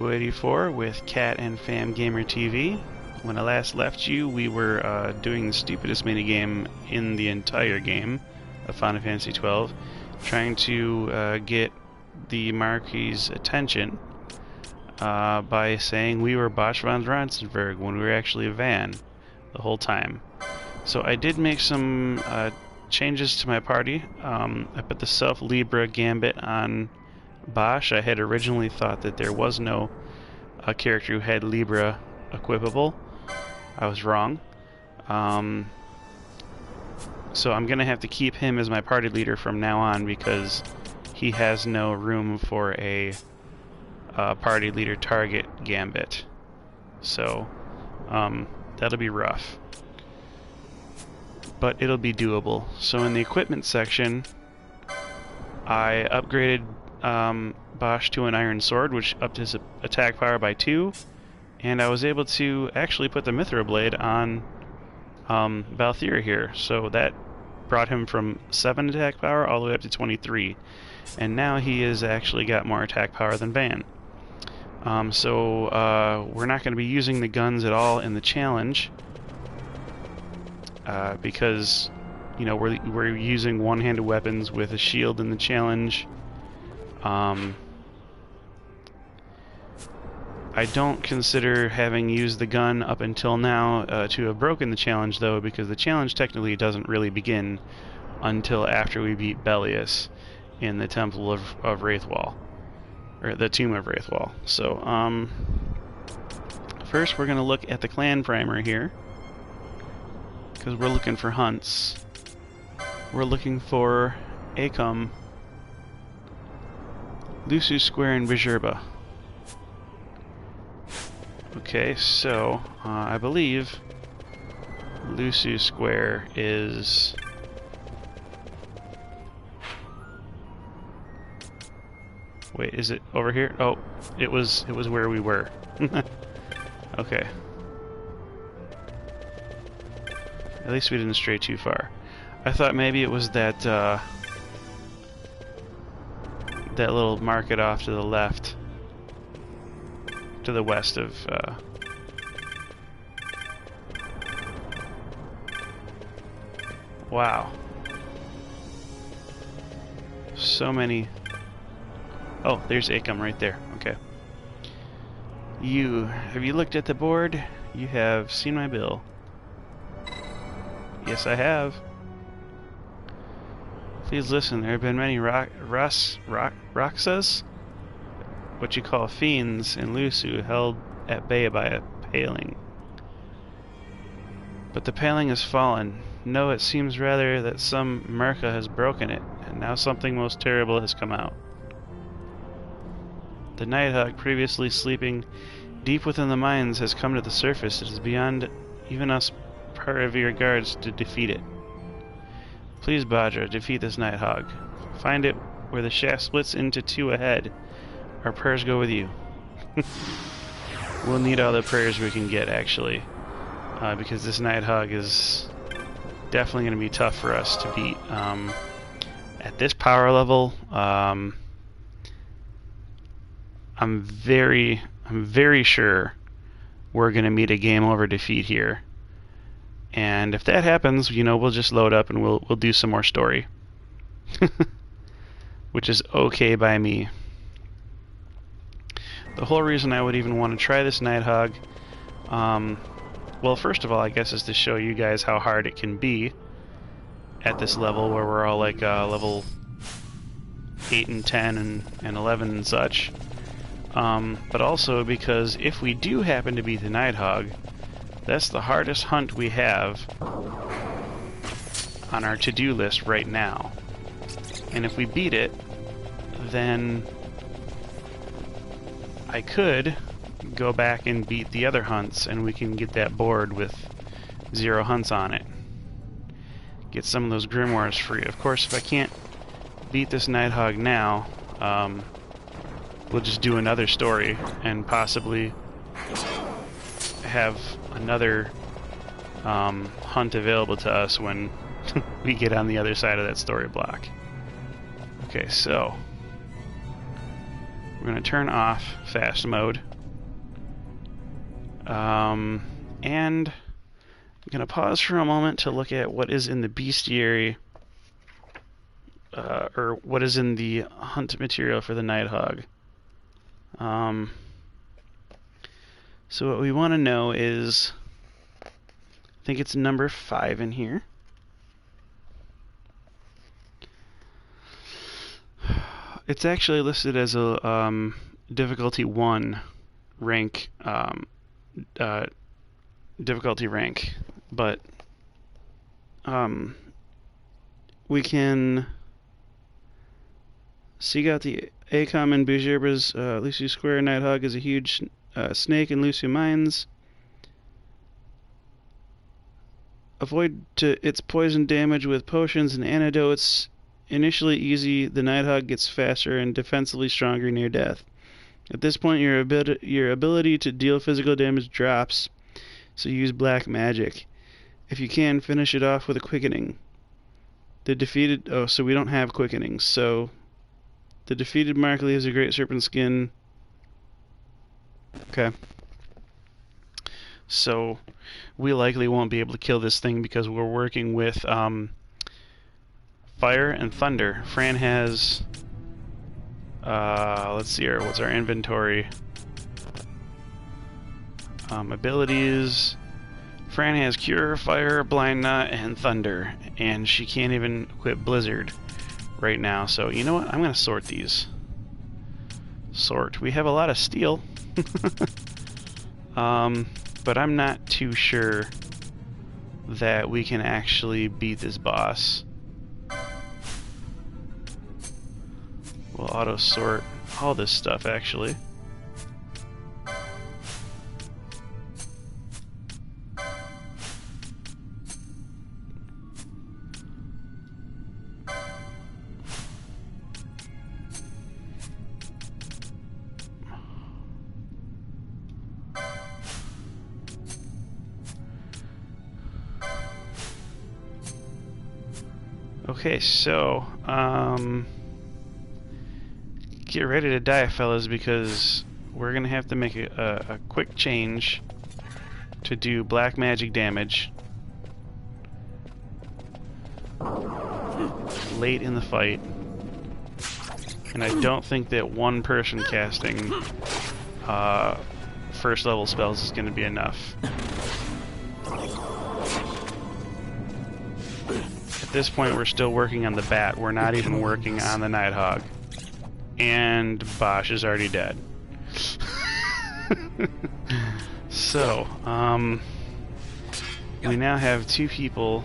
StiltzkinKupo84 with Cat and Fam Gamer TV. When I last left you, we were doing the stupidest minigame in the entire game of Final Fantasy XII, trying to get the Marquis's attention by saying we were Bosch von Ronsenberg when we were actually a van the whole time. So I did make some changes to my party. I put the Self-Libra Gambit on Bosch. I had originally thought that there was no character who had Libra equipable. I was wrong. So I'm gonna have to keep him as my party leader from now on because he has no room for a party leader target Gambit. So that'll be rough. But it'll be doable. So in the equipment section, I upgraded Bosch to an iron sword, which upped his attack power by 2, and I was able to actually put the Mithril Blade on Balthier here, so that brought him from 7 attack power all the way up to 23, and now he has actually got more attack power than Van. So we're not going to be using the guns at all in the challenge, because you know we're using one-handed weapons with a shield in the challenge. I don't consider having used the gun up until now to have broken the challenge, though, because the challenge technically doesn't really begin until after we beat Bellius in the Temple of Wraithwall, or the Tomb of Wraithwall. So, first we're going to look at the clan primer here, because we're looking for hunts. We're looking for Acom, Lusu Square, and Vizurba. Okay, so I believe Lusu Square is wait, is it over here? Oh, it was where we were. Okay. At least we didn't stray too far. I thought maybe it was that that little market off to the left, to the west of wow, so many. Oh, there's Acom right there. Okay. Have you looked at the board? You have seen my bill. Yes, I have. Please listen, there have been many Roxas, what you call fiends, in Lusu, held at bay by a paling. But the paling has fallen. No, it seems rather that some Merca has broken it, and now something most terrible has come out. The Nighthawk, previously sleeping deep within the mines, has come to the surface. It is beyond even us Paraveer guards to defeat it. Please, Bajra, defeat this Nighthawk. Find it where the shaft splits into 2 ahead. Our prayers go with you. We'll need all the prayers we can get, actually, because this Nighthawk is definitely going to be tough for us to beat. At this power level, I'm very sure we're going to meet a game over defeat here. And if that happens, you know, we'll just load up and we'll do some more story, which is okay by me. The whole reason I would even want to try this Nighthawk, well, first of all, I guess, is to show you guys how hard it can be at this level, where we're all like level 8 and 10 and 11 and such. But also because if we do happen to beat the Nighthawk, that's the hardest hunt we have on our to-do list right now. And if we beat it, then I could go back and beat the other hunts, and we can get that board with 0 hunts on it. Get some of those grimoires free. Of course, if I can't beat this Nighthawk now, we'll just do another story and possibly have another hunt available to us when we get on the other side of that story block. Okay, so we're going to turn off fast mode. And I'm going to pause for a moment to look at what is in the bestiary, or what is in the hunt material for the Nighthawk. So what we want to know is, I think it's number 5 in here. It's actually listed as a difficulty 1 rank, difficulty rank, but we can seek out the A-common Bujerba's Lucy Square. Nighthawk is a huge snake in Lucy Mines. Avoid its poison damage with potions and antidotes. Initially easy, the Nighthawk gets faster and defensively stronger near death. At this point, your ability to deal physical damage drops, so use black magic. If you can, finish it off with a quickening. The defeated... Oh, so we don't have quickening. So the defeated mark leaves a great serpent skin. Okay. So we likely won't be able to kill this thing because we're working with fire and thunder. Fran has... let's see here. What's our inventory? Abilities... Fran has Cure, Fire, Blind Knot, and Thunder, and she can't even equip Blizzard right now. So you know what? I'm going to sort these. Sort. We have a lot of steel, but I'm not too sure that we can actually beat this boss. We'll auto sort all this stuff actually. Okay, so, get ready to die, fellas, because we're going to have to make a quick change to do black magic damage late in the fight. And I don't think that one person casting first level spells is going to be enough. At this point, we're still working on the bat. We're not even working on the Nighthawk. And Bosch is already dead. So, we now have 2 people.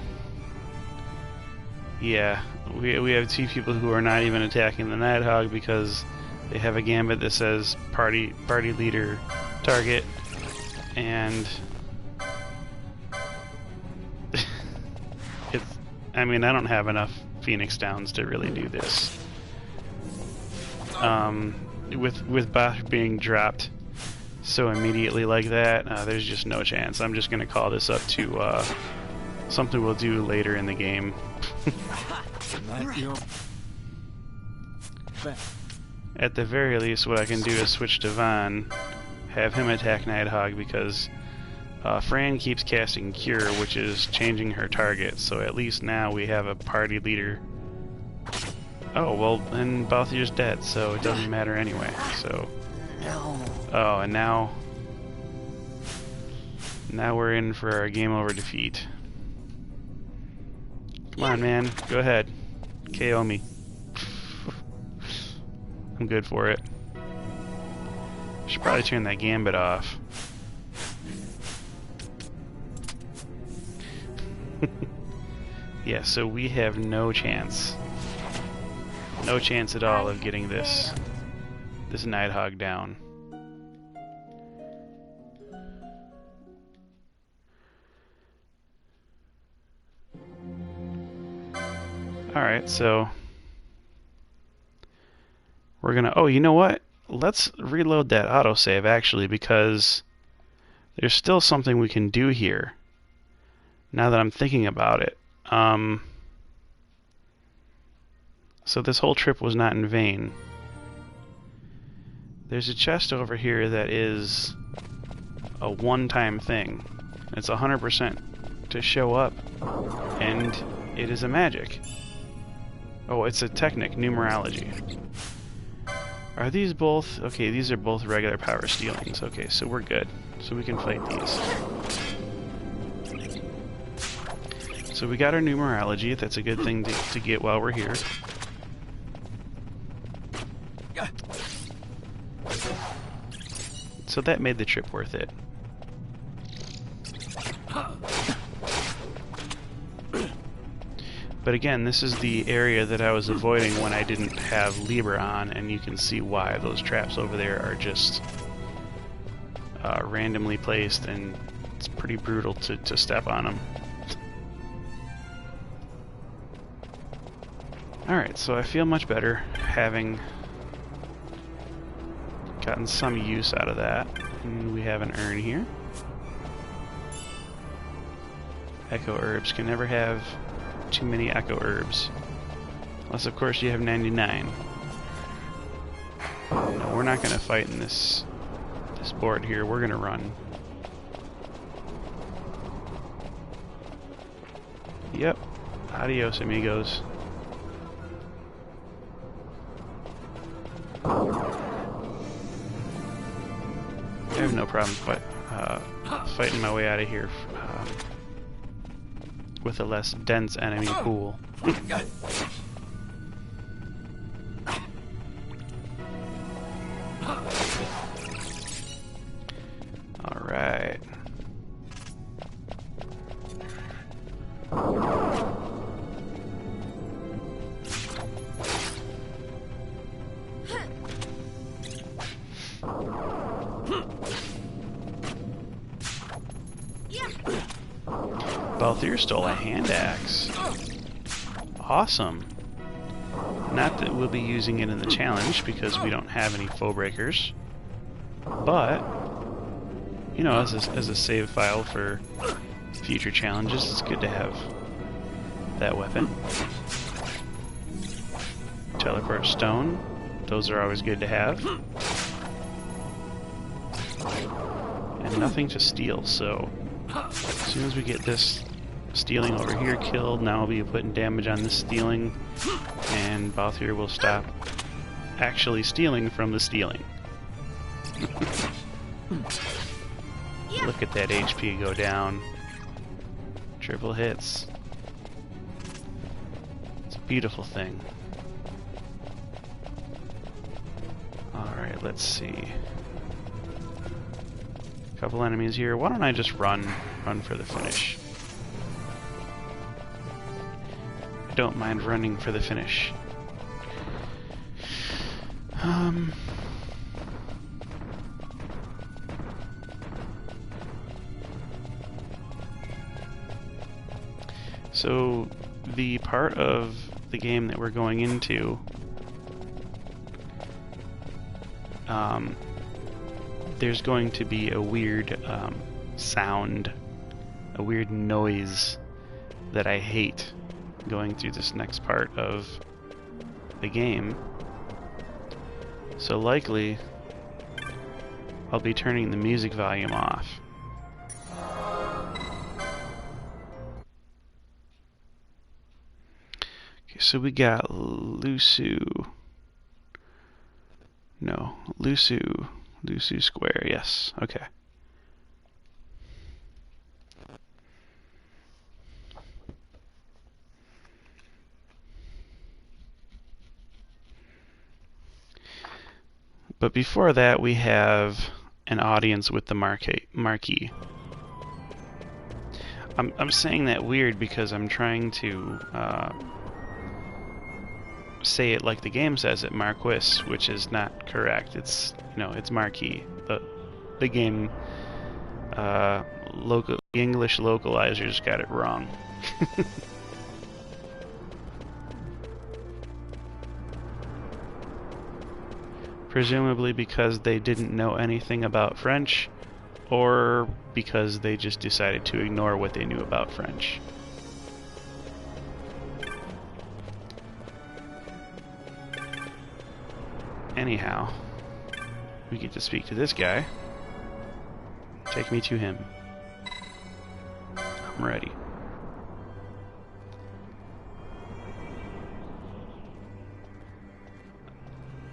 Yeah, we have 2 people who are not even attacking the Nighthawk because they have a gambit that says party leader target, and I mean, I don't have enough Phoenix Downs to really do this. With Bosch being dropped so immediately like that, there's just no chance. I'm just gonna call this up to something we'll do later in the game. At the very least, what I can do is switch to Von, have him attack Nighthawk because Fran keeps casting Cure, which is changing her target, so at least now we have a party leader. Oh, well, then Balthier's dead, so it doesn't matter anyway, so... Oh, and now we're in for our game over defeat. Come on, man, go ahead. KO me. I'm good for it. Should probably turn that gambit off. Yeah, so we have no chance. No chance at all of getting this Nighthawk down. Alright, so we're gonna... Oh, you know what? Let's reload that autosave, actually, because there's still something we can do here, now that I'm thinking about it. So this whole trip was not in vain. There's a chest over here that is a one-time thing. It's 100% to show up, and it is a magic. Oh, it's a technic, numerology. Are these both... Okay, these are both regular power stealings. Okay, so we're good. So we can fight these. So we got our numerology. That's a good thing to get while we're here. So that made the trip worth it. But again, this is the area that I was avoiding when I didn't have Libra on, and you can see why those traps over there are just randomly placed, and it's pretty brutal to step on them. Alright, so I feel much better having gotten some use out of that. And we have an urn here. Echo herbs. Can never have too many echo herbs. Unless, of course, you have 99. No, we're not going to fight in this board here. We're going to run. Yep. Adios, amigos. I have no problem fighting my way out of here with a less dense enemy pool. Alright. Balthier stole a hand axe. Awesome. Not that we'll be using it in the challenge because we don't have any foe breakers, but you know, as a save file for future challenges, it's good to have that weapon. Teleport stone, those are always good to have. And nothing to steal, so as soon as we get this stealing over here killed, now we'll be putting damage on this stealing, and Balthier will stop actually stealing from the stealing. Look at that HP go down. Triple hits. It's a beautiful thing. Alright, let's see. Couple enemies here. Why don't I just run for the finish? I don't mind running for the finish. So the part of the game that we're going into, there's going to be a weird sound, a weird noise that I hate going through this next part of the game. So likely I'll be turning the music volume off. Okay, so we got Lusu Square, yes, okay. But before that, we have an audience with the marquee. I'm saying that weird because I'm trying to say it like the game says it, Marquis, which is not correct. It's, you know, it's Marquis. The game the English localizers got it wrong. Presumably because they didn't know anything about French, or because they just decided to ignore what they knew about French. Anyhow, we get to speak to this guy. Take me to him. I'm ready.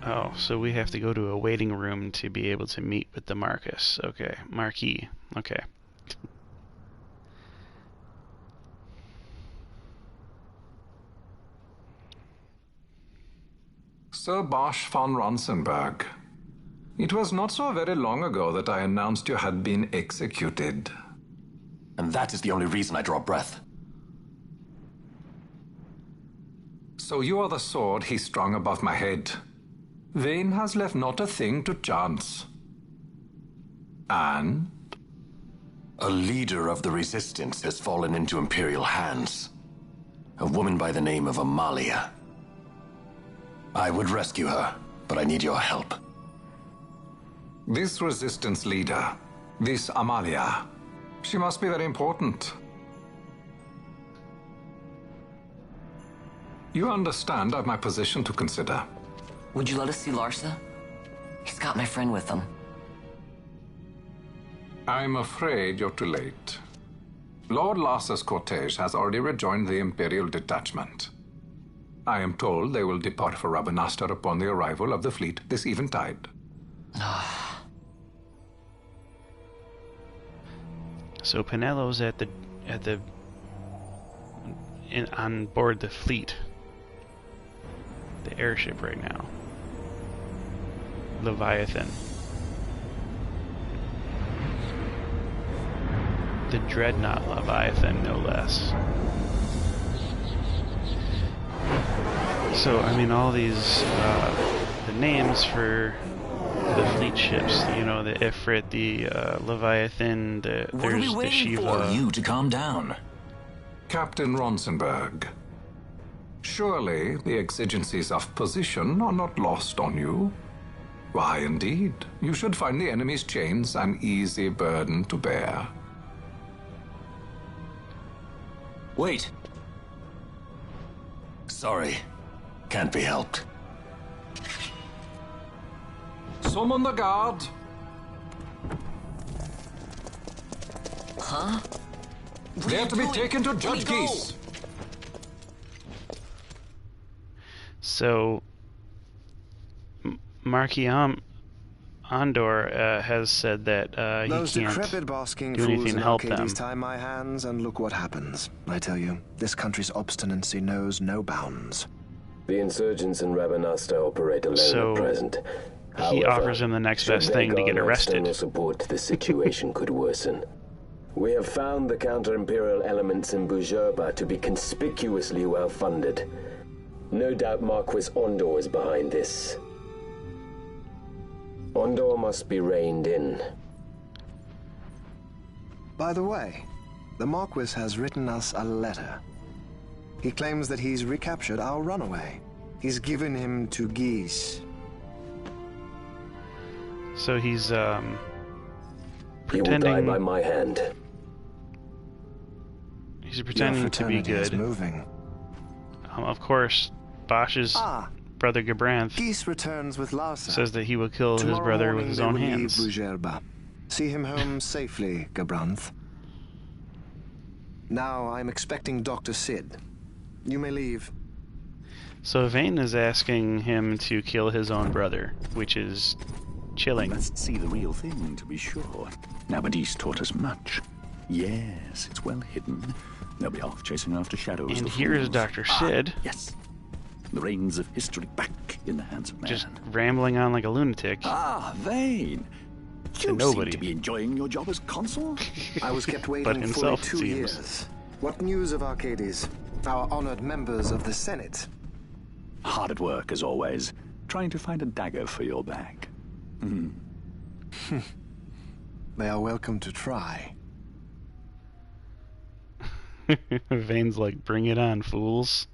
Oh, so we have to go to a waiting room to be able to meet with the Marcus. Okay, Marquis. Okay. Sir Bosch von Ronsenberg. It was not so very long ago that I announced you had been executed. And that is the only reason I draw breath. So you are the sword he strung above my head. Vane has left not a thing to chance. And? A leader of the resistance has fallen into Imperial hands. A woman by the name of Amalia. I would rescue her, but I need your help. This resistance leader, this Amalia, she must be very important. You understand I've my position to consider. Would you let us see Larsa? He's got my friend with him. I'm afraid you're too late. Lord Larsa's cortege has already rejoined the Imperial detachment. I am told they will depart for Rabanastre upon the arrival of the fleet this eventide. So Penelo's on board the fleet, the airship right now. Leviathan. The dreadnought Leviathan, no less. So, I mean, all these, the names for the fleet ships, you know, the Ifrit, the Leviathan, there's the Shiva. What are we waiting for you to calm down? Captain Ronsenberg, surely the exigencies of position are not lost on you. Why, indeed, you should find the enemy's chains an easy burden to bear. Wait. Sorry. Can't be helped. Summon the guard. Huh? They are to be taken to Judge Geese. So, Marquis Andor has said that he can't do anything to help them. Tie my hands and look what happens. I tell you, this country's obstinacy knows no bounds. The insurgents in Rabanastre operate alone at present. He offers him the next best thing to get arrested. External support, the situation could worsen. We have found the counter-imperial elements in Bujerba to be conspicuously well-funded. No doubt Marquis Ondor is behind this. Ondor must be reined in. By the way, the Marquis has written us a letter. He claims that he's recaptured our runaway. He's given him to Geese. So he's He will die by my hand. He's pretending to be good. Moving. Of course, Bosch's brother Gabranth Geese returns with Larsa. Says that he will kill his brother with his own hands. See him home safely, Gabranth. Now I'm expecting Dr. Sid. You may leave. So Vane is asking him to kill his own brother, which is chilling. Let's see the real thing, to be sure. Nabadis taught us much. Yes, it's well hidden. They'll be off chasing after shadows. And here is Dr. Sid. Yes. The reins of history back in the hands of man. Just rambling on like a lunatic. Vane. You nobody. seem to be enjoying your job as consul. I was kept waiting for 2 years. What news of Arcades? Our honored members of the Senate. Hard at work, as always. Trying to find a dagger for your back. They are welcome to try. Vane's like, bring it on, fools.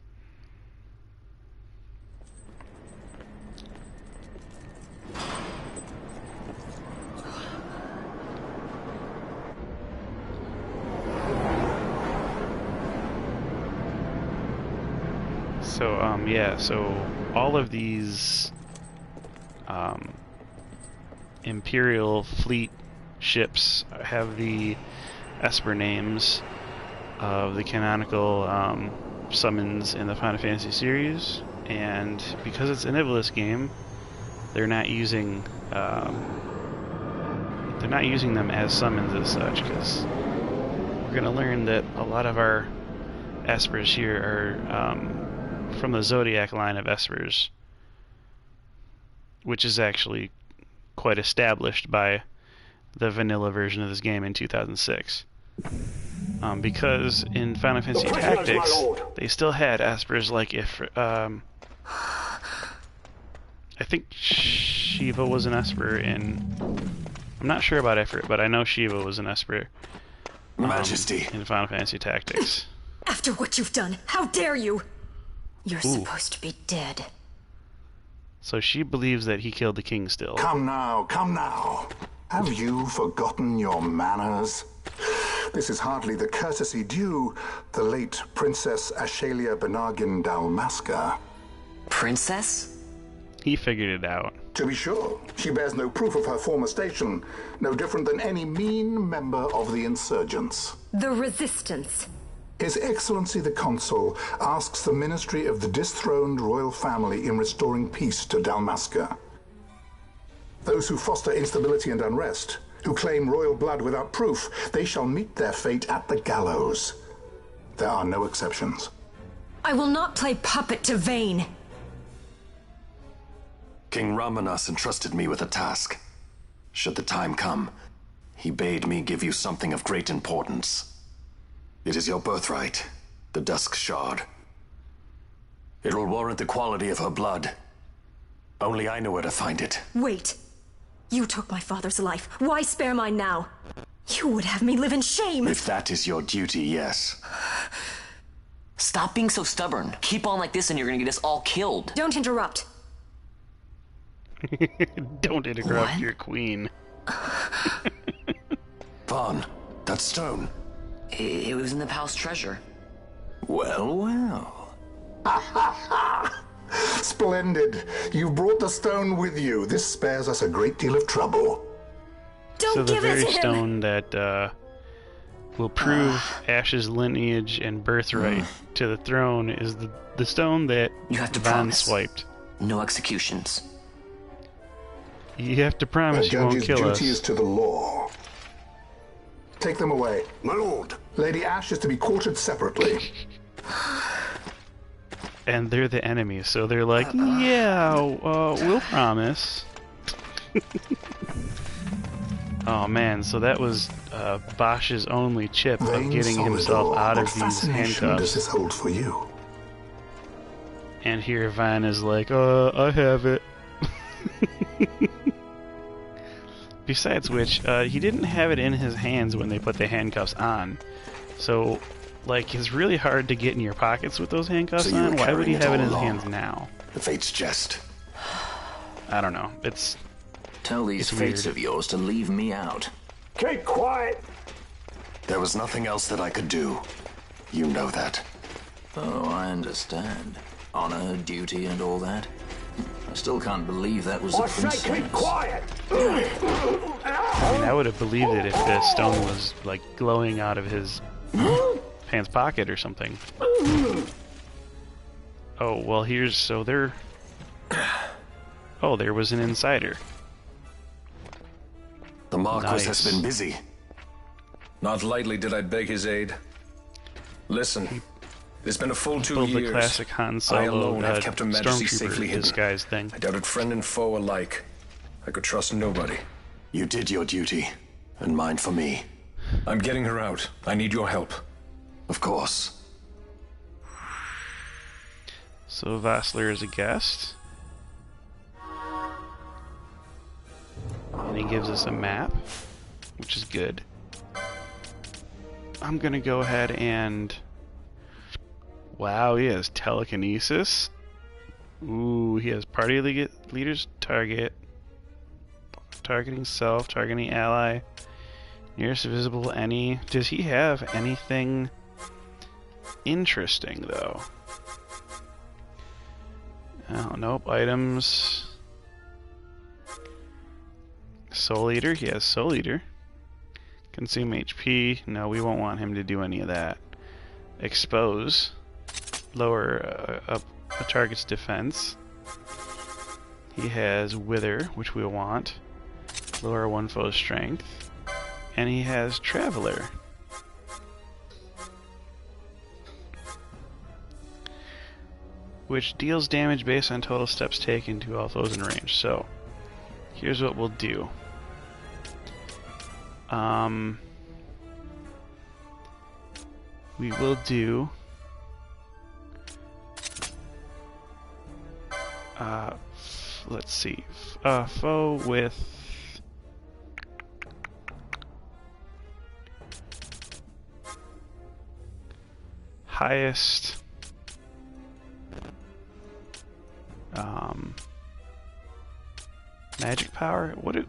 So, yeah, so all of these Imperial fleet ships have the Esper names of the canonical summons in the Final Fantasy series, and because it's an Ivalice game, they're not using them as summons as such, because we're going to learn that a lot of our Espers here are from the Zodiac line of Espers, which is actually quite established by the vanilla version of this game in 2006. Because in Final Fantasy Tactics, they still had Espers like I think Shiva was an Esper I'm not sure about Ifrit, but I know Shiva was an Esper. Majesty. In Final Fantasy Tactics. After what you've done, how dare you? You're supposed to be dead. So she believes that he killed the king still. Come now, come now. Have you forgotten your manners? This is hardly the courtesy due the late Princess Ashalia Benargin Dalmasca. Princess? He figured it out. To be sure, she bears no proof of her former station, no different than any mean member of the insurgents. The Resistance. His Excellency the Consul asks the Ministry of the dethroned royal family in restoring peace to Dalmasca. Those who foster instability and unrest, who claim royal blood without proof, they shall meet their fate at the gallows. There are no exceptions. I will not play puppet to Vayne. King Ramanas entrusted me with a task. Should the time come, he bade me give you something of great importance. It is your birthright, the Dusk Shard. It will warrant the quality of her blood. Only I know where to find it. Wait. You took my father's life. Why spare mine now? You would have me live in shame. If that is your duty, yes. Stop being so stubborn. Keep on like this and you're gonna get us all killed. Don't interrupt. Don't interrupt your queen. Vaughn, that stone. It was in the palace treasure. Well, well. Splendid. You've brought the stone with you. This spares us a great deal of trouble. Don't So the give it very to him. stone that will prove Ash's lineage and birthright to the throne is the stone that You have to Van promise. swiped. No executions. You have to promise you won't judge's kill us. duty is to the law. Take them away. My lord. Lady Ash is to be quartered separately. And they're the enemies, so they're like, yeah, we'll promise. Oh man, so that was Bosch's only chip of Vain getting Solidor, himself out what of these fascination does handcuffs. this hold for you? And here Van is like, I have it. Besides which, he didn't have it in his hands when they put the handcuffs on. So, like, it's really hard to get in your pockets with those handcuffs So you were on. Why would he carrying it have it in all his along? hands now? The fate's jest. I don't know. It's Tell these It's fates weird. of yours to leave me out. Keep quiet! There was nothing else that I could do. You know that. Oh, I understand. Honor, duty, and all that. I still can't believe that was a princess. quiet! I mean, I would have believed it if the stone was, like, glowing out of his pants pocket or something. Oh, well, so there... Oh, there was an insider. The Marquis has Nice. been busy. Not lightly did I beg his aid. Listen, it's been a full 2 Pulled years. the classic Han I Solo alone have kept Her Majesty safely Stormtrooper hidden. disguise thing. I doubted friend and foe alike. I could trust nobody. You did your duty, and mine for me. I'm getting her out. I need your help. Of course. So Vassler is a guest. And he gives us a map, which is good. I'm gonna go ahead and... Wow, he has telekinesis. Ooh, he has party leader's target. Targeting self, targeting ally. Nearest visible any. Does he have anything interesting, though? Oh, nope, items. Soul Eater, he has Soul Eater. Consume HP. No, we won't want him to do any of that. Expose. Lower a target's defense. He has Wither, which we want. Lower one foe's strength. And he has Traveler. Which deals damage based on total steps taken to all foes in range. So, here's what we'll do. We will do let's see, foe with highest magic power. What do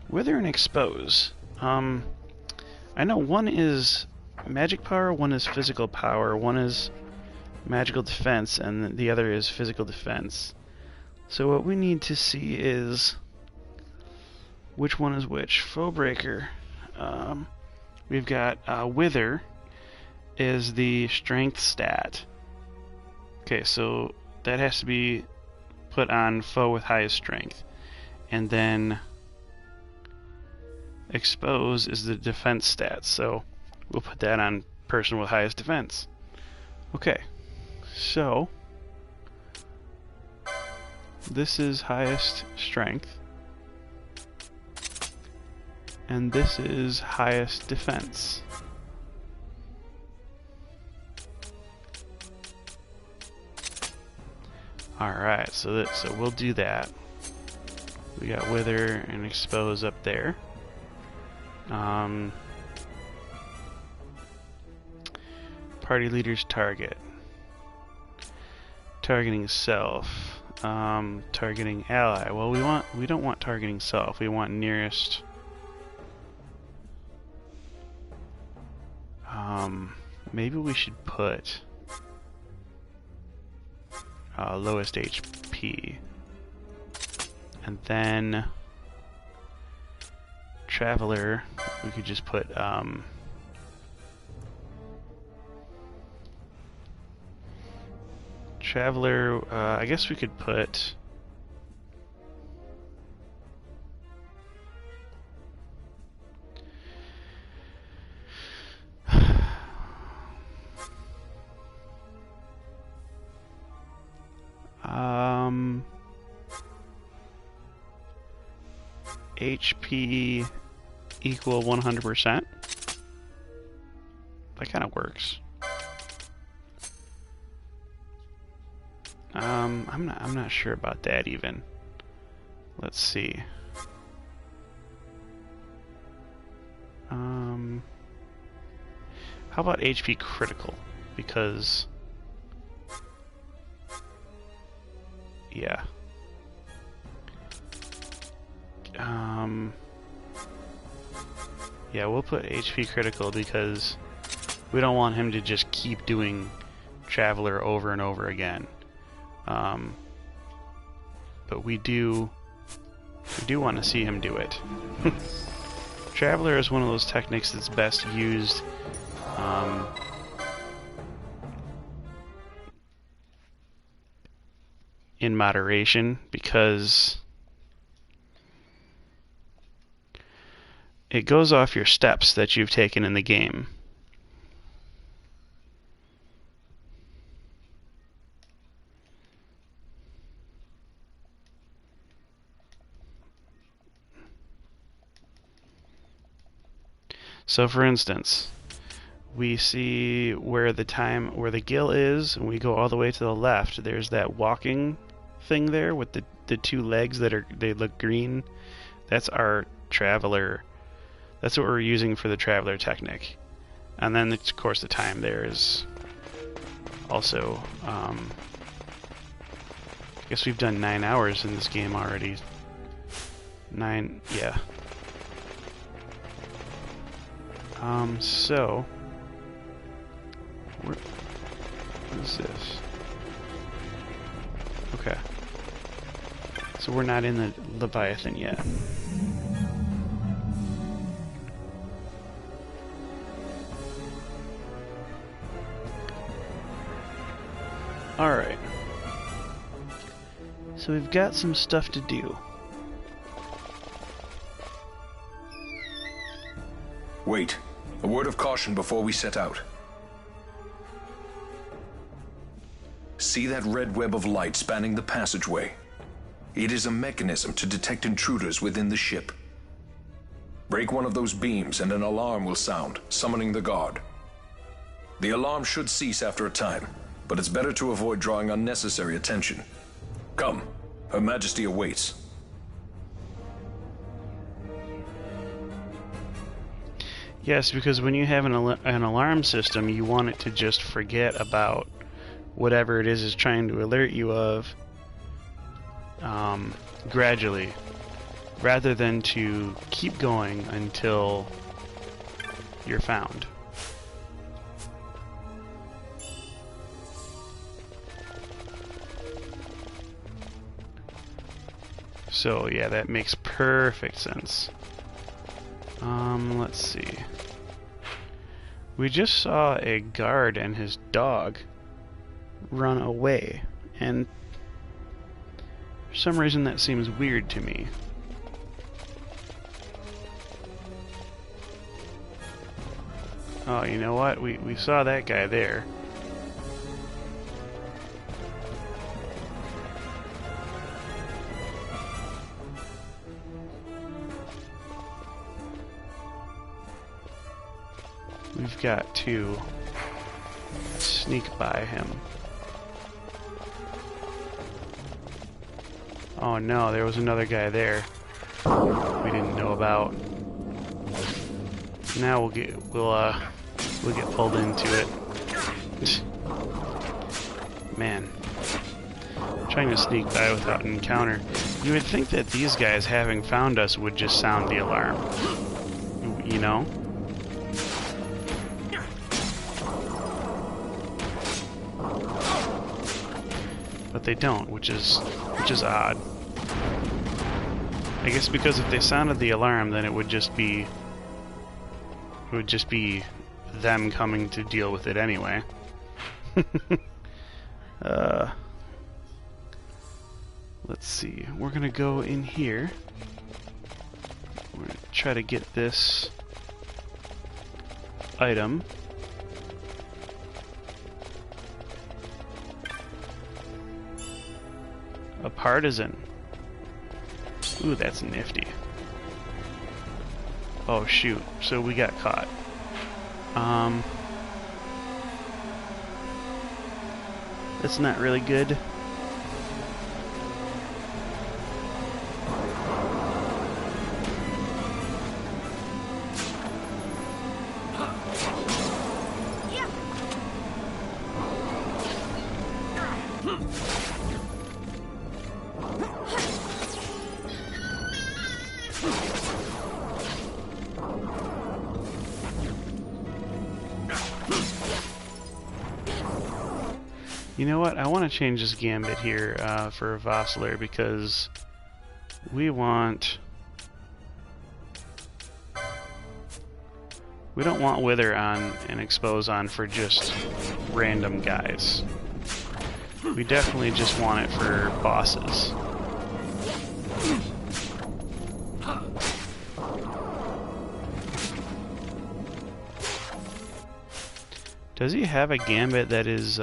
Wither and Expose? I know one is magic power, one is physical power, one is magical defense, and the other is physical defense. So what we need to see is which one is which. Foe Breaker. We've got Wither is the strength stat. Okay, so that has to be put on foe with highest strength. And then Expose is the defense stat, so we'll put that on person with highest defense. Okay, so this is highest strength, and this is highest defense. Alright, so we'll do that. We got Wither and Expose up there. Party leader's target. Targeting self. Targeting ally. Well, we don't want targeting self. We want nearest. Maybe we should put lowest HP, and then Traveler. We could just put Traveler. I guess we could put HP equal 100%. That kind of works. I'm not sure about that even. Let's see. How about HP critical? Because yeah. Yeah, we'll put HP critical because we don't want him to just keep doing Traveler over and over again. But we do want to see him do it. Traveler is one of those techniques that's best used in moderation, because it goes off your steps that you've taken in the game. So for instance, we see where the gill is, and we go all the way to the left. There's that walking thing there with the two legs they look green. That's our Traveler. That's what we're using for the Traveler technique. And then of course the time there is also I guess we've done 9 hours in this game already. 9, yeah. So what is this? Okay. So we're not in the Leviathan yet. Alright. So we've got some stuff to do. Wait. A word of caution before we set out. See that red web of light spanning the passageway? It is a mechanism to detect intruders within the ship. Break one of those beams and an alarm will sound, summoning the guard. The alarm should cease after a time, but it's better to avoid drawing unnecessary attention. Come, Her Majesty awaits. Yes, because when you have an alarm system, you want it to just forget about whatever it is trying to alert you of gradually, rather than to keep going until you're found. So yeah, that makes perfect sense. Let's see. We just saw a guard and his dog run away, and for some reason that seems weird to me. Oh, you know what? We saw that guy there. We've got to sneak by him. Oh no, there was another guy there we didn't know about. Now we'll get pulled into it. Man, I'm trying to sneak by without an encounter. You would think that these guys, having found us, would just sound the alarm. You know? But they don't, which is odd. I guess because if they sounded the alarm, then it would just be them coming to deal with it anyway. Let's see. We're gonna go in here. We're gonna try to get this item. A partisan. Ooh, that's nifty. Oh shoot, so we got caught. That's not really good. You know what? I want to change this gambit here for Vossler because we don't want Wither on and Expose on for just random guys. We definitely just want it for bosses. Does he have a gambit that is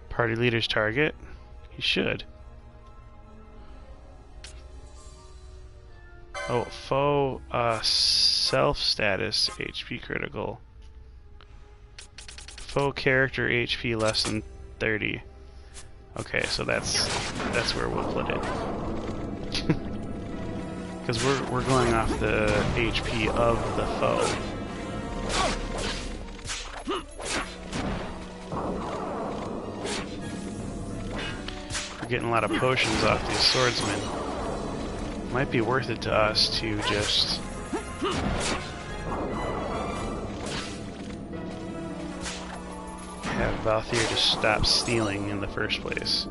party leader's target? He should. Oh, foe self status HP critical. Foe character HP less than 30. Okay, so that's where we'll put it. Because we're going off the HP of the foe. We're getting a lot of potions off these swordsmen. Might be worth it to us to just have Valthier just stop stealing in the first place.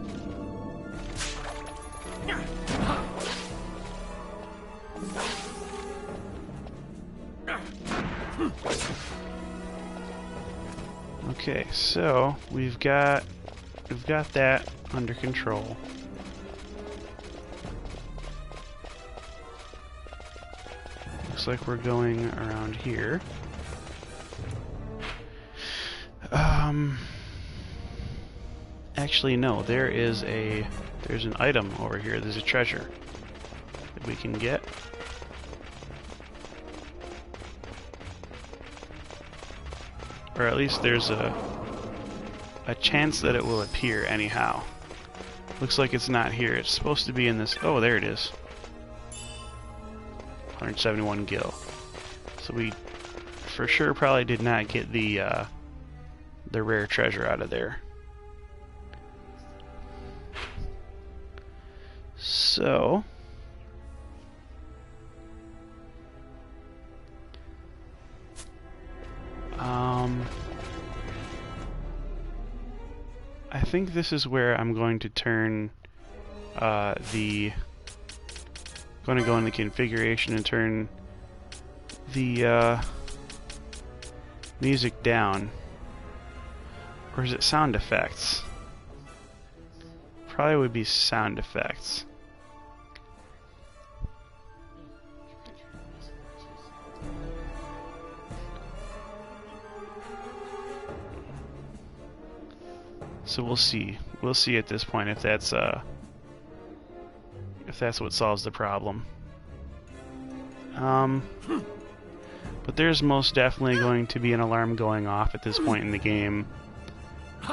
Okay, so we've got we've got that under control. Looks like we're going around here. Actually, no. There's an item over here. There's a treasure that we can get. Or at least there's a chance that it will appear anyhow. Looks like it's not here. It's supposed to be in this. Oh, there it is. 171 gil. So we for sure probably did not get the rare treasure out of there. So I think this is where I'm going to turn going to go in the configuration and turn the music down. Or is it sound effects? Probably would be sound effects. So we'll see. We'll see at this point if that's what solves the problem. But there's most definitely going to be an alarm going off at this point in the game.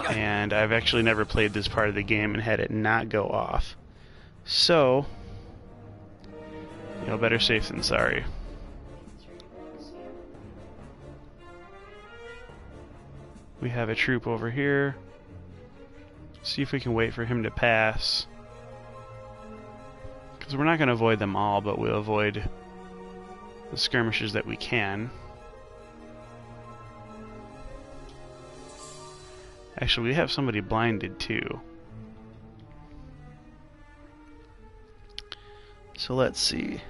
And I've actually never played this part of the game and had it not go off. So, you know, better safe than sorry. We have a troop over here. See if we can wait for him to pass. Because we're not going to avoid them all, but we'll avoid the skirmishes that we can. Actually, we have somebody blinded too. So let's see.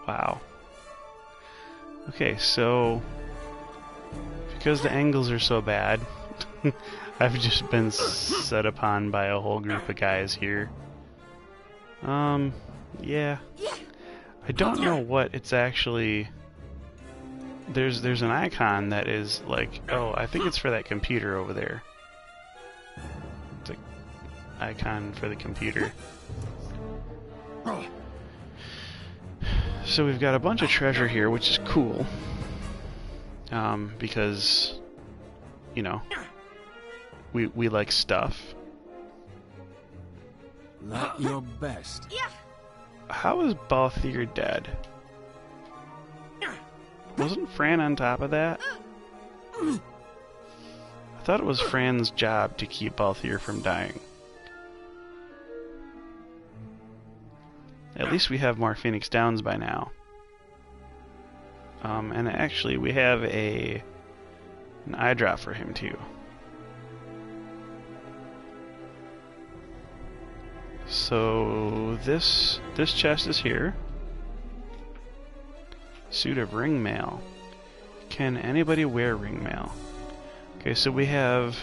Wow. Okay, so because the angles are so bad, I've just been set upon by a whole group of guys here. Yeah. I don't know what it's actually. There's an icon that is like, oh, I think it's for that computer over there. It's an icon for the computer. So we've got a bunch of treasure here, which is cool. Because, you know, we like stuff. Not your best. How is Balthier dead? Wasn't Fran on top of that? I thought it was Fran's job to keep Balthier from dying. At least we have more Phoenix Downs by now. And actually we have an eye drop for him too. So this chest is here. Suit of ring mail. Can anybody wear ring mail? Okay, so we have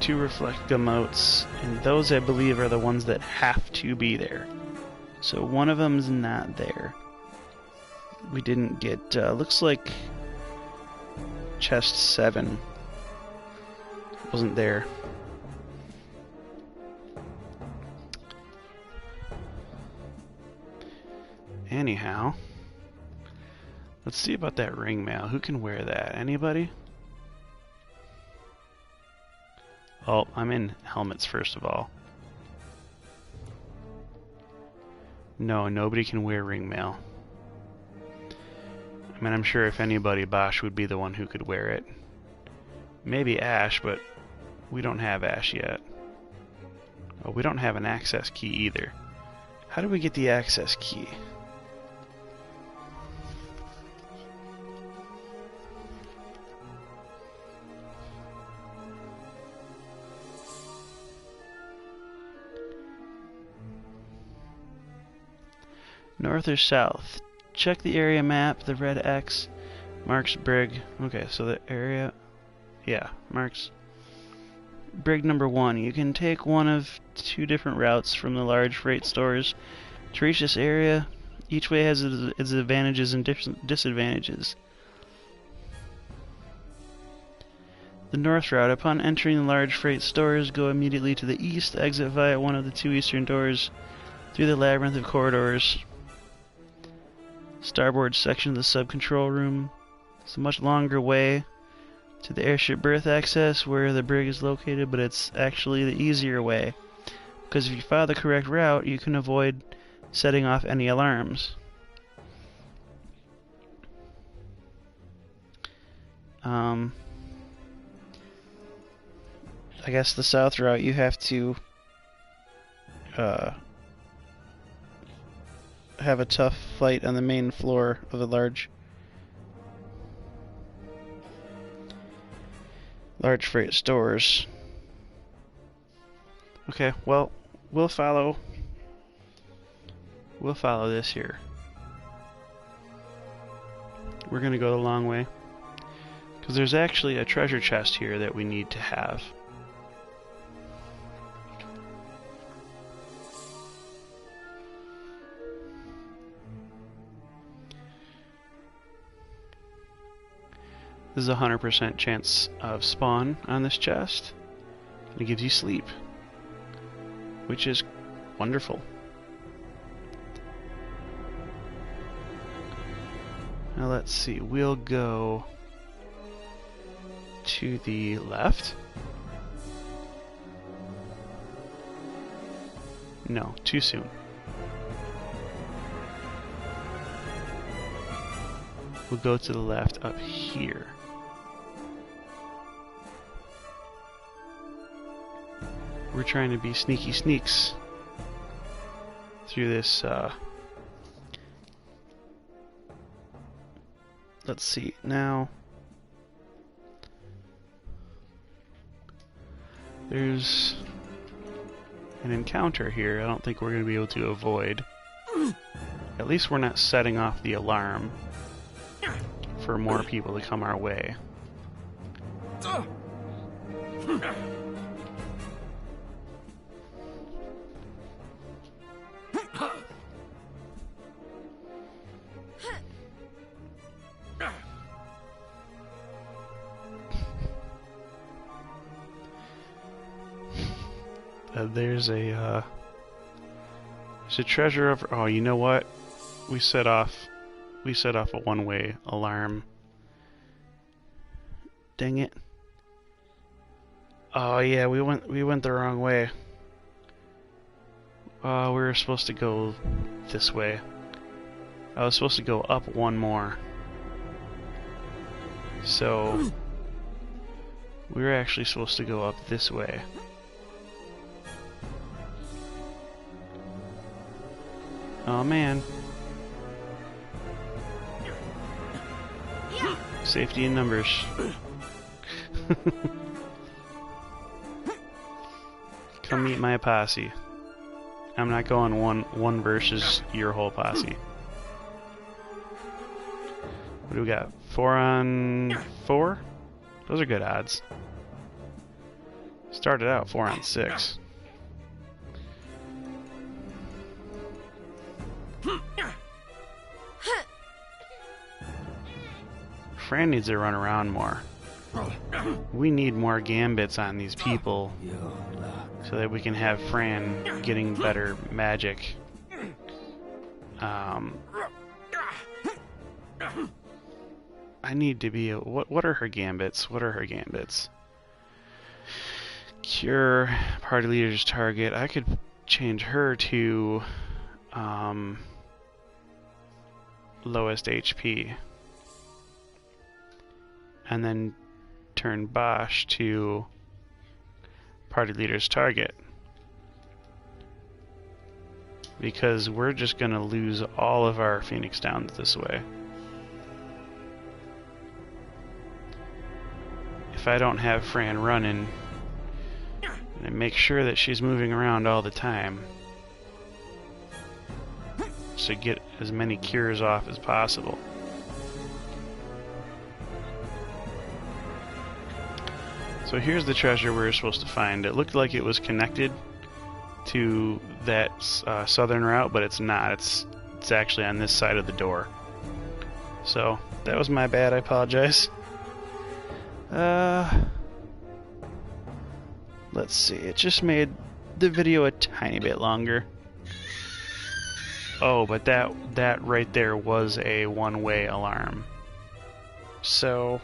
2 reflect emotes, and those I believe are the ones that have to be there. So one of them's not there. We didn't get, looks like chest 7 wasn't there. Anyhow, let's see about that ring mail. Who can wear that? Anybody? Oh, I'm in helmets first of all. No, nobody can wear ring mail. I mean, I'm sure if anybody, Bosch would be the one who could wear it. Maybe Ash, but we don't have Ash yet. Oh, we don't have an access key either. How do we get the access key? North or south? Check the area map. The red X marks Brig. Okay, so the area... yeah, marks Brig number 1. You can take one of 2 different routes from the large freight stores to reach this area. Each way has its advantages and disadvantages. The north route. Upon entering the large freight stores, go immediately to the east. Exit via one of the 2 eastern doors through the labyrinth of corridors. Starboard section of the sub-control room. It's a much longer way to the airship berth access where the brig is located, but it's actually the easier way, because if you follow the correct route, you can avoid setting off any alarms. I guess the south route you have to have a tough fight on the main floor of the large freight stores. Okay, well, we'll follow this here. We're gonna go the long way, because there's actually a treasure chest here that we need to have. This is a 100% chance of spawn on this chest. It gives you sleep, which is wonderful. Now let's see, we'll go to the left. No, too soon. We'll go to the left up here. We're trying to be sneaky sneaks through this, let's see, now there's an encounter here I don't think we're going to be able to avoid. At least we're not setting off the alarm for more people to come our way. There's a treasure of... oh, you know what? We set off a one-way alarm. Dang it. Oh yeah, we went the wrong way. We were supposed to go this way. I was supposed to go up one more. So we were actually supposed to go up this way. Oh man. Safety in numbers. Come meet my posse. I'm not going one versus your whole posse. What do we got? 4 on 4? Those are good odds. Started out 4 on 6. Fran needs to run around more. We need more gambits on these people so that we can have Fran getting better magic. I need to be... What are her gambits? What are her gambits? Cure party leader's target. I could change her to lowest HP. And then turn Bosch to party leader's target. Because we're just gonna lose all of our Phoenix Downs this way. If I don't have Fran running, and make sure that she's moving around all the time to get as many cures off as possible. So here's the treasure we're supposed to find. It looked like it was connected to that southern route, but it's not. It's actually on this side of the door. So that was my bad. I apologize. Let's see. It just made the video a tiny bit longer. Oh, but that right there was a one-way alarm. So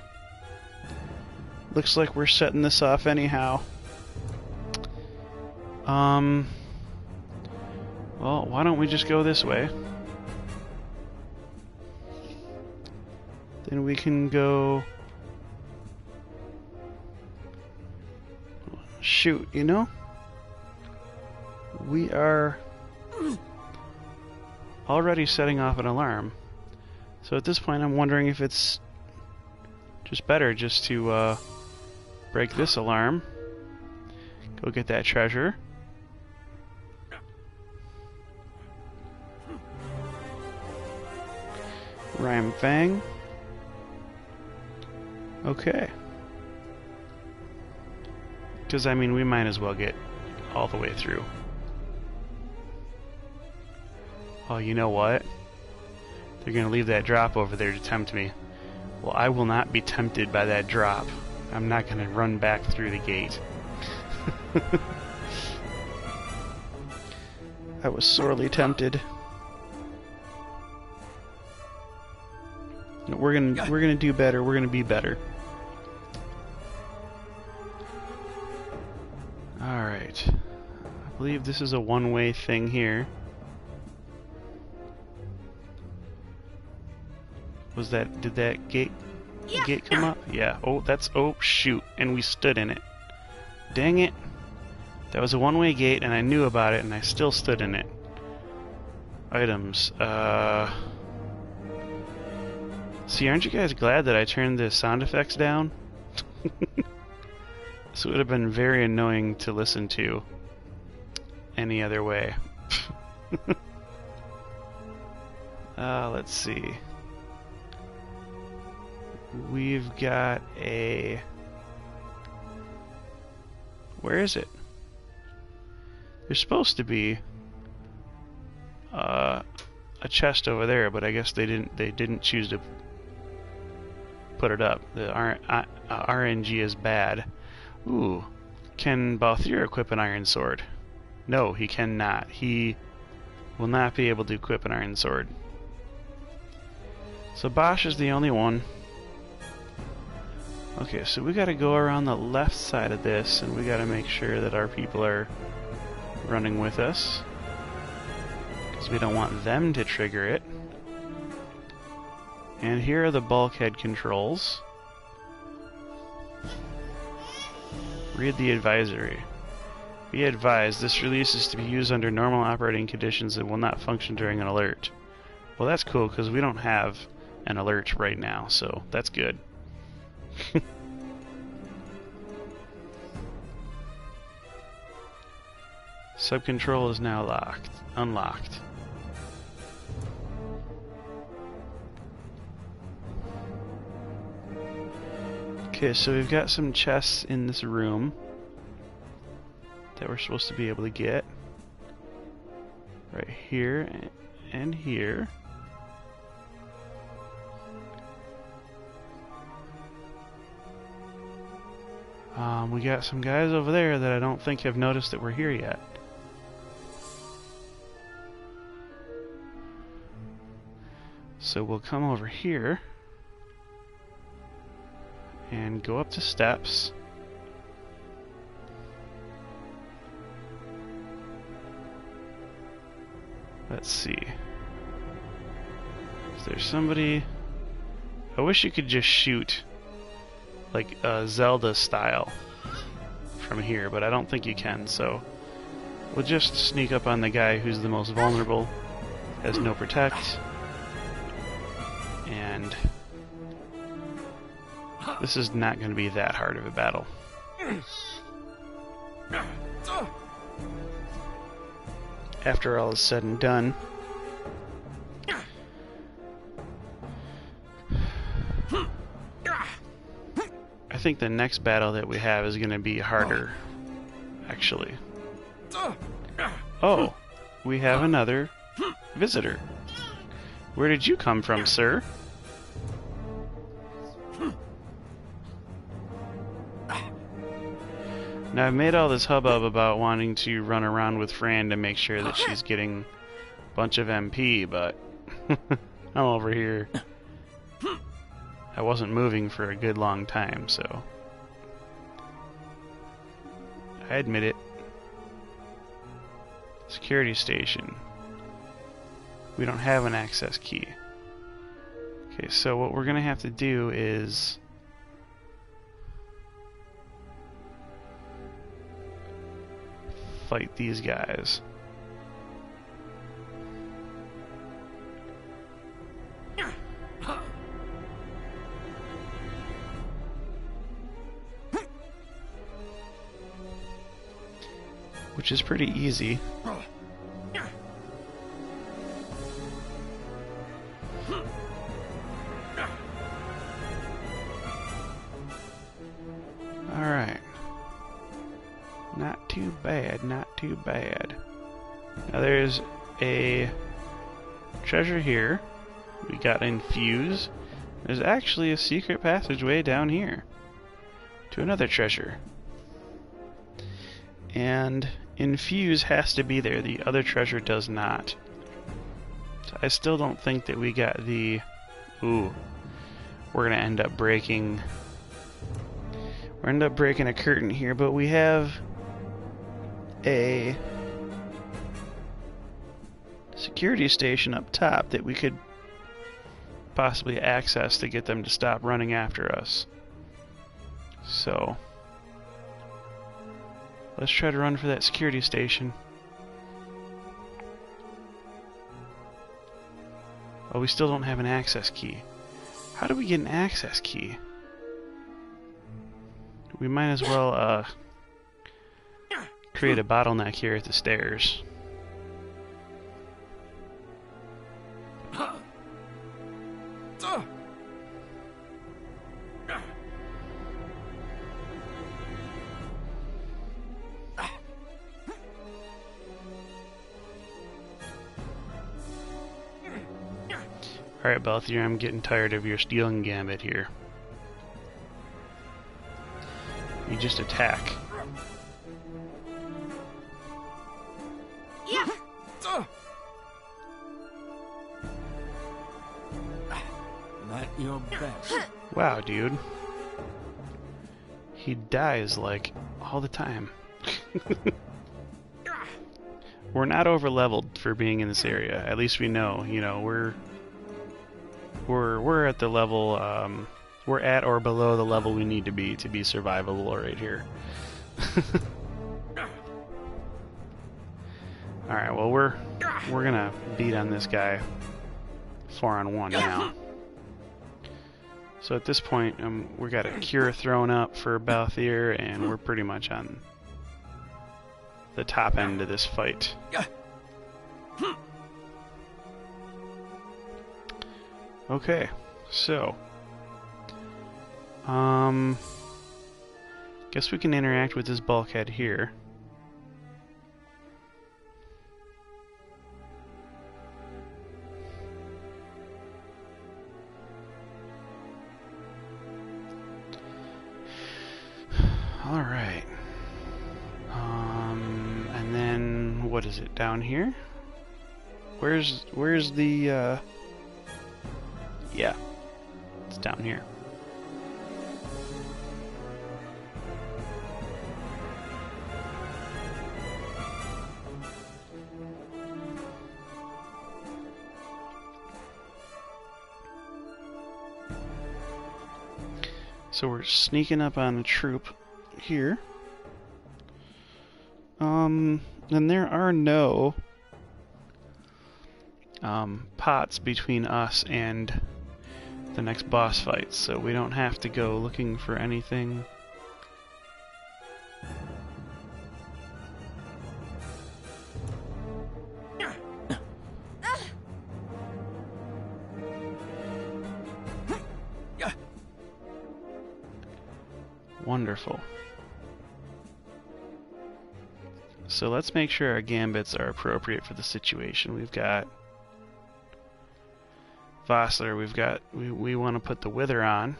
looks like we're setting this off anyhow. Well, why don't we just go this way? Then we can go... Shoot, you know? We are already setting off an alarm. So at this point I'm wondering if it's just better just to break this alarm. Go get that treasure. Ram Fang. Okay. Because, I mean, we might as well get all the way through. Oh, you know what? They're going to leave that drop over there to tempt me. Well, I will not be tempted by that drop. I'm not going to run back through the gate. I was sorely tempted. We're gonna do better. We're gonna be better. All right. I believe this is a one-way thing here. Was that? Did that gate come up? Yeah. Oh, oh shoot! And we stood in it. Dang it! That was a one-way gate, and I knew about it, and I still stood in it. Items. See, aren't you guys glad that I turned the sound effects down? This would have been very annoying to listen to any other way. Let's see. We've got a... Where is it? There's supposed to be a chest over there, but I guess they didn't choose to put it up. The RNG is bad. Ooh, can Balthier equip an iron sword? No, he cannot. He will not be able to equip an iron sword. So Bosch is the only one. Okay, so we gotta go around the left side of this, and we gotta make sure that our people are running with us, because we don't want them to trigger it. And here are the bulkhead controls. Read the advisory. Be advised, this release is to be used under normal operating conditions and will not function during an alert. Well, that's cool, because we don't have an alert right now, so that's good. Sub-control is now unlocked. Okay, so we've got some chests in this room that we're supposed to be able to get. Right here and here. We got some guys over there that I don't think have noticed that we're here yet. So we'll come over here and go up the steps. Let's see. Is there somebody? I wish you could just shoot like Zelda style from here, but I don't think you can, so we'll just sneak up on the guy who's the most vulnerable, has no protect, and this is not going to be that hard of a battle. After all is said and done, I think the next battle that we have is going to be harder, actually. Oh, we have another visitor. Where did you come from, sir? Now, I've made all this hubbub about wanting to run around with Fran to make sure that she's getting a bunch of MP, but I'm over here. I wasn't moving for a good long time, so I admit it. Security station. We don't have an access key. Okay, so what we're gonna have to do is fight these guys. Which is pretty easy. Alright. Not too bad, not too bad. Now there's a treasure here. We got infuse. There's actually a secret passageway down here to another treasure. And infuse has to be there. The other treasure does not. So I still don't think that we got the... Ooh. We're gonna end up breaking... We're gonna end up breaking a curtain here, but we have a security station up top that we could possibly access to get them to stop running after us. So let's try to run for that security station. Oh, we still don't have an access key. How do we get an access key? We might as well create a bottleneck here at the stairs. Alright, Balthier, I'm getting tired of your stealing gambit here. You just attack. Yeah. Not your best. Wow, dude. He dies, like, all the time. We're not over-leveled for being in this area. At least we know. You know, we're at the level, we're at or below the level we need to be survivable right here. Alright, well we're gonna beat on this guy 4-on-1 now. So at this point, we got a cure thrown up for Balthier, and we're pretty much on the top end of this fight. Okay, so guess we can interact with this bulkhead here. All right. And then what is it down here? Where's the yeah, it's down here. So we're sneaking up on a troop here. And there are no pots between us and the next boss fight, so we don't have to go looking for anything. Wonderful. So let's make sure our gambits are appropriate for the situation. We've got Vossler, we want to put the Wither on.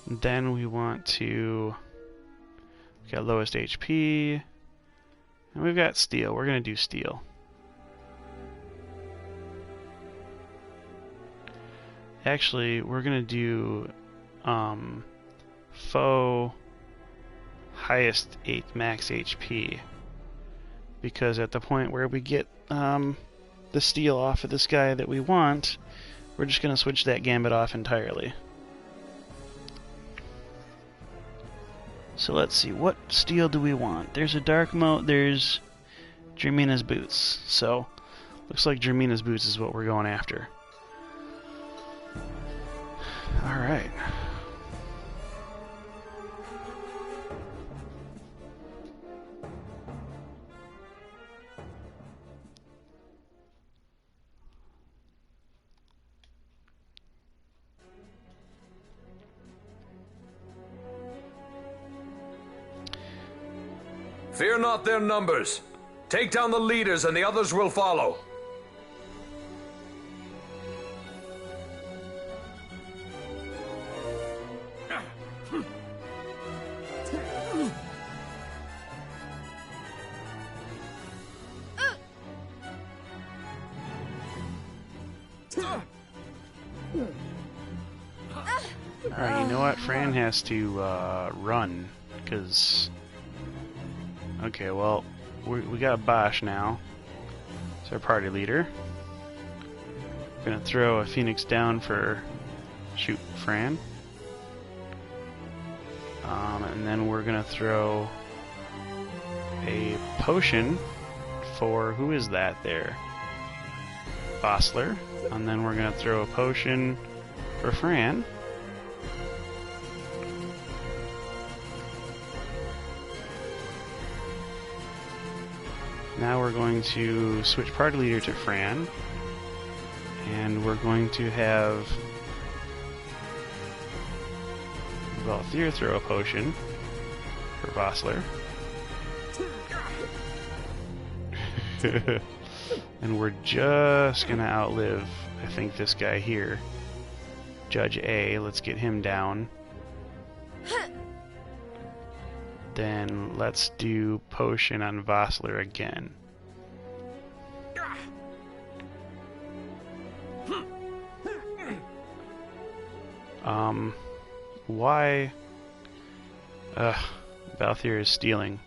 And then we want to, we got lowest HP, and we've got Steel. We're going to do Steel. Actually, we're going to do foe highest 8 max HP, because at the point where we get the Steel off of this guy that we want, we're just going to switch that gambit off entirely. So let's see, what Steel do we want? There's a dark mode, there's Jermina's Boots. So looks like Jermina's Boots is what we're going after. Alright. Fear not their numbers. Take down the leaders and the others will follow. Alright, you know what? Fran has to run, because... Okay, well, we got Bosch now. It's our party leader. We're gonna throw a Phoenix down for shoot Fran. And then we're gonna throw a potion for, who is that there? Vossler. And then we're gonna throw a potion for Fran. Now we're going to switch party leader to Fran, and we're going to have Valthier throw a potion for Vossler. And we're just gonna outlive, I think, this guy here. Judge A, let's get him down. Then let's do potion on Vossler again. Why? Valthier is stealing.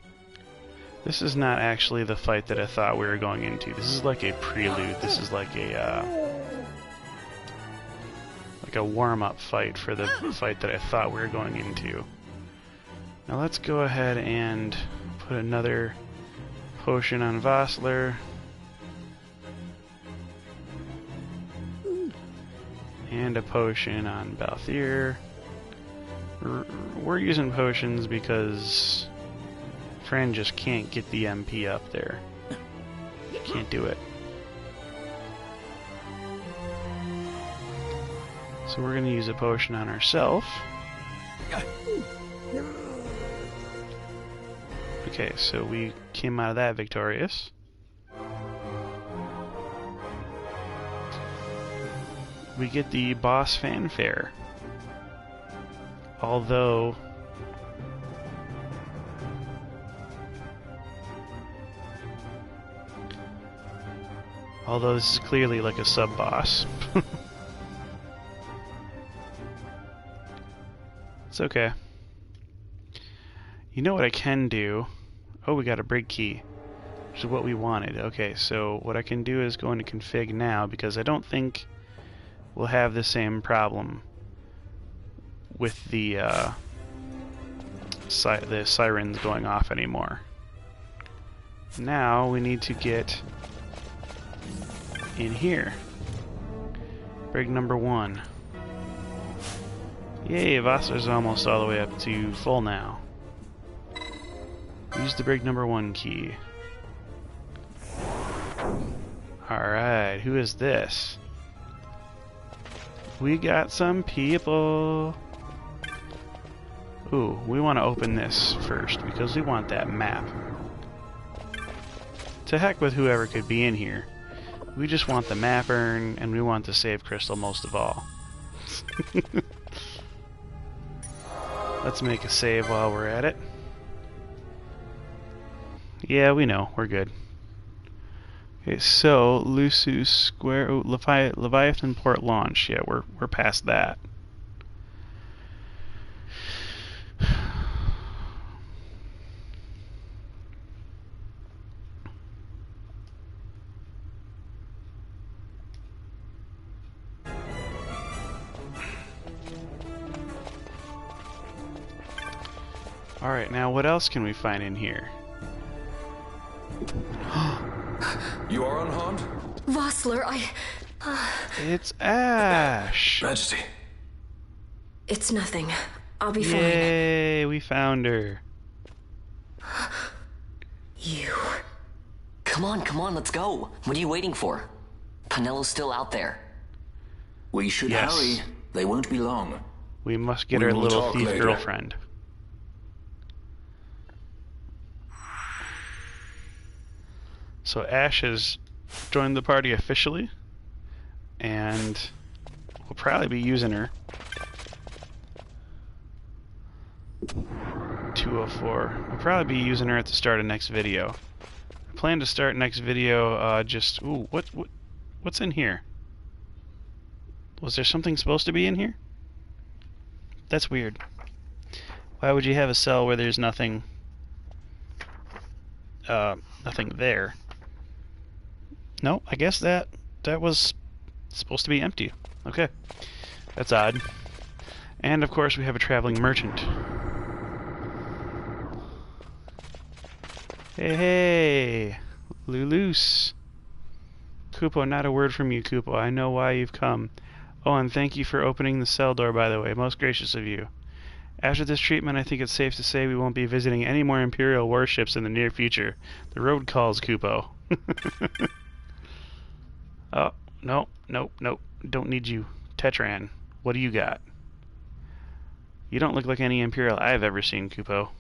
This is not actually the fight that I thought we were going into. This is like a prelude. This is like a warm-up fight for the fight that I thought we were going into. Now let's go ahead and put another potion on Vossler. And a potion on Valthier. We're using potions because Fran just can't get the MP up there. Can't do it. So we're going to use a potion on ourselves. Okay, so we came out of that victorious. We get the boss fanfare. Although this is clearly like a sub-boss. It's okay. You know what I can do? Oh, we got a brig key, which is what we wanted. Okay, so what I can do is go into config now, because I don't think we'll have the same problem with the sirens going off anymore. Now we need to get in here. Brig number 1. Yay, Vassar's almost all the way up to full now. Use the brig number 1 key. Alright, who is this? We got some people. Ooh, we want to open this first because we want that map. To heck with whoever could be in here. We just want the map urn, and we want the save crystal most of all. Let's make a save while we're at it. Yeah, we know. We're good. Okay, so Lusus Square, oh, Leviathan Port launch. Yeah, we're past that. Alright, now what else can we find in here? You are unharmed? Vossler, It's Ash! Majesty. It's nothing. I'll be fine. Yay, we found her. You... Come on, let's go. What are you waiting for? Penello's still out there. We should Yes. hurry. They won't be long. We must get We our will little talk thief later. girlfriend. So Ash has joined the party officially, and we'll probably be using her. 204. We'll probably be using her at the start of next video. I plan to start next video just... Ooh, what's in here? Was there something supposed to be in here? That's weird. Why would you have a cell where there's nothing... nothing there? No, I guess that was supposed to be empty. Okay. That's odd. And of course we have a traveling merchant. Hey, Lulus. Kupo, not a word from you, Kupo. I know why you've come. Oh, and thank you for opening the cell door, by the way. Most gracious of you. After this treatment, I think it's safe to say we won't be visiting any more Imperial warships in the near future. The road calls, Kupo. Oh, no. Don't need you. Tetran, what do you got? You don't look like any Imperial I've ever seen, Kupo.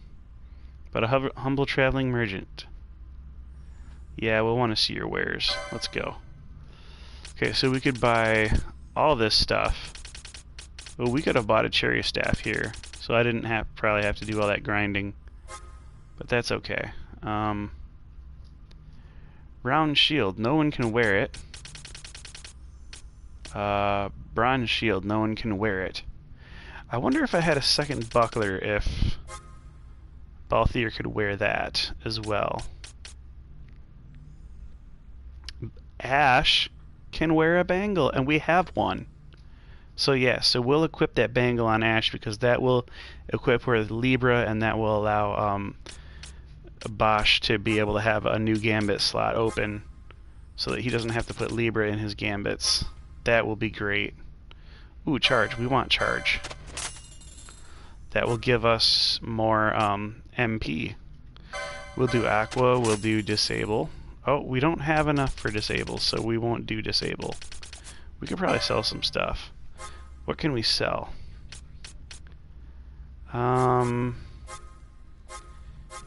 But a humble traveling merchant. Yeah, we'll want to see your wares. Let's go. Okay, so we could buy all this stuff. Well, we could have bought a chariot staff here, so I didn't probably have to do all that grinding. But that's okay. Round shield, no one can wear it. Bronze shield, no one can wear it. I wonder if I had a second buckler if Balthier could wear that as well. Ash can wear a bangle, and we have one. So yeah, so we'll equip that bangle on Ash because that will equip with Libra, and that will allow Bosch to be able to have a new gambit slot open so that he doesn't have to put Libra in his gambits. That will be great. Ooh, charge. We want charge. That will give us more MP. We'll do Aqua, we'll do Disable. Oh, we don't have enough for Disable, so we won't do Disable. We could probably sell some stuff. What can we sell? You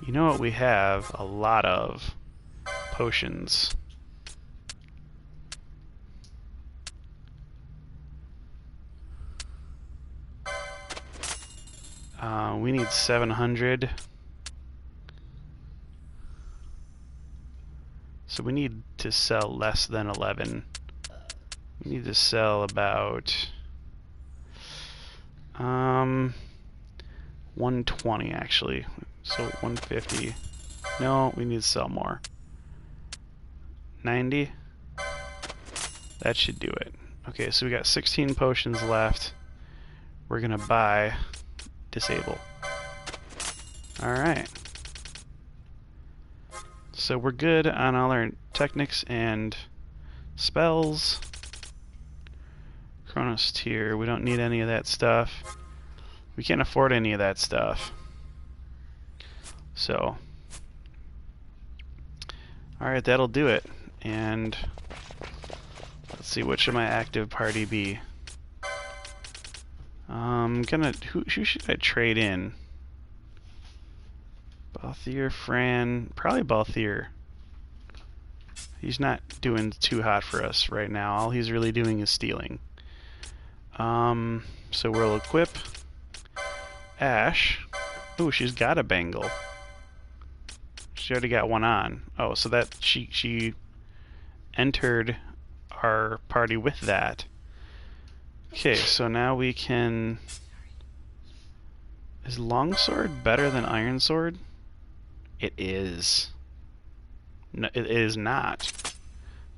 know what we have? A lot of potions. We need 700. So we need to sell less than 11. We need to sell about 120 actually. So 150. No, we need to sell more. 90. That should do it. Okay, so we got 16 potions left. We're gonna buy disable. Alright. So we're good on all our techniques and spells. Chronos tier, we don't need any of that stuff. We can't afford any of that stuff. So, alright, that'll do it. And let's see, what should my active party be? Who should I trade in? Balthier, Fran, probably Balthier. He's not doing too hot for us right now. All he's really doing is stealing. So we'll equip Ash. Ooh, she's got a bangle. She already got one on. Oh, so that she entered our party with that. Okay, so now we can... Is Longsword better than Iron Sword? It is. No, it is not.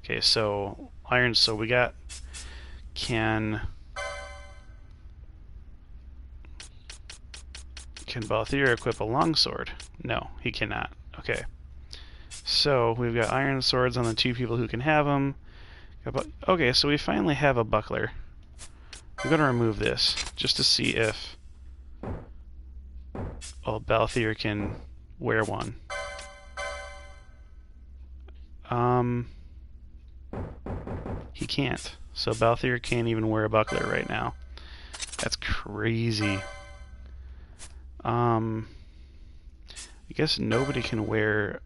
Okay, so Iron... So we got... Can Balthier equip a longsword? No, he cannot. Okay. So we've got iron swords on the two people who can have them. Okay, so we finally have a buckler. I'm going to remove this just to see if Balthier can wear one. He can't. So Balthier can't even wear a buckler right now. That's crazy. I guess nobody can wear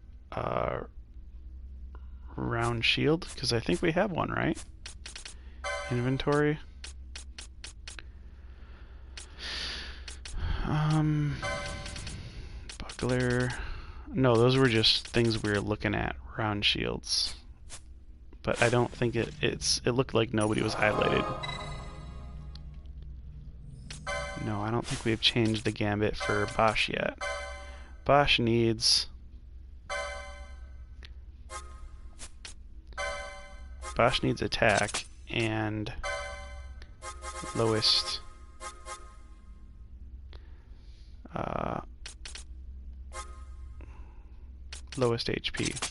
round shield, because I think we have one, right? Inventory. Buckler. No, those were just things we were looking at. Round shields. But I don't think it looked like nobody was highlighted. No, I don't think we've changed the gambit for Bosch yet. Bosch needs... Bosch needs attack and lowest... lowest HP.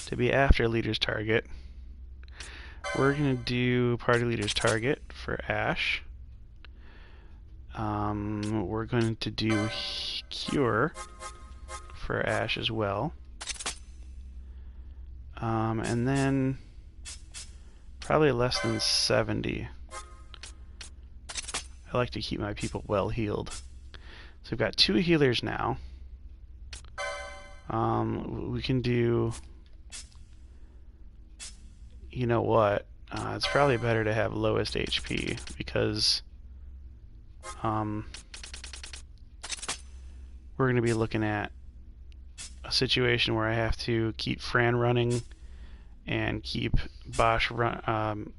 To be after leader's target, we're going to do party leader's target for Ash. We're going to do cure for Ash as well. And then probably less than 70. I like to keep my people well healed. So we've got 2 healers now. We can do... You know what? It's probably better to have lowest HP because we're going to be looking at a situation where I have to keep Fran running and keep Ash running,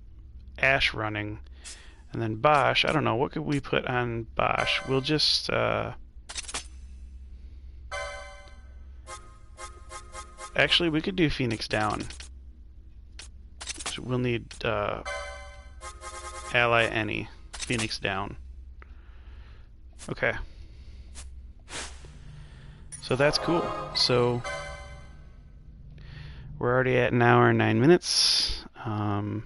and then Bosch. I don't know, what could we put on Bosch? We'll just actually we could do Phoenix down. We'll need ally any. Phoenix down. Okay. So that's cool. So we're already at an hour and 9 minutes. I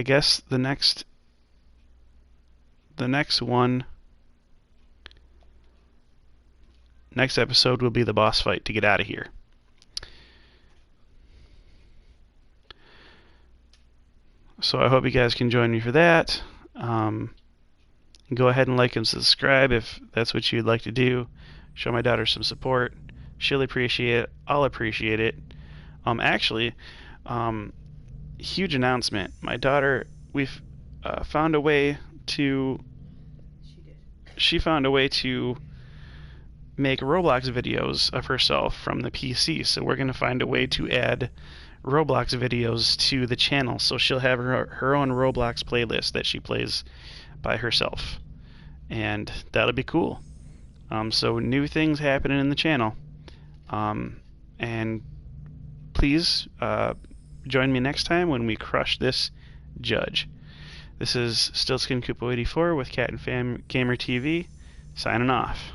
guess the next episode will be the boss fight to get out of here. So I hope you guys can join me for that. Go ahead and like and subscribe if that's what you'd like to do. Show my daughter some support. She'll appreciate it. I'll appreciate it. Actually, huge announcement. My daughter, we've found a way to... She found a way to make Roblox videos of herself from the PC. So we're going to find a way to add Roblox videos to the channel, so she'll have her own Roblox playlist that she plays by herself, and that'll be cool. So new things happening in the channel, and please join me next time when we crush this judge. This is StiltzkinKupo84 with Cat and Fam Gamer TV, signing off.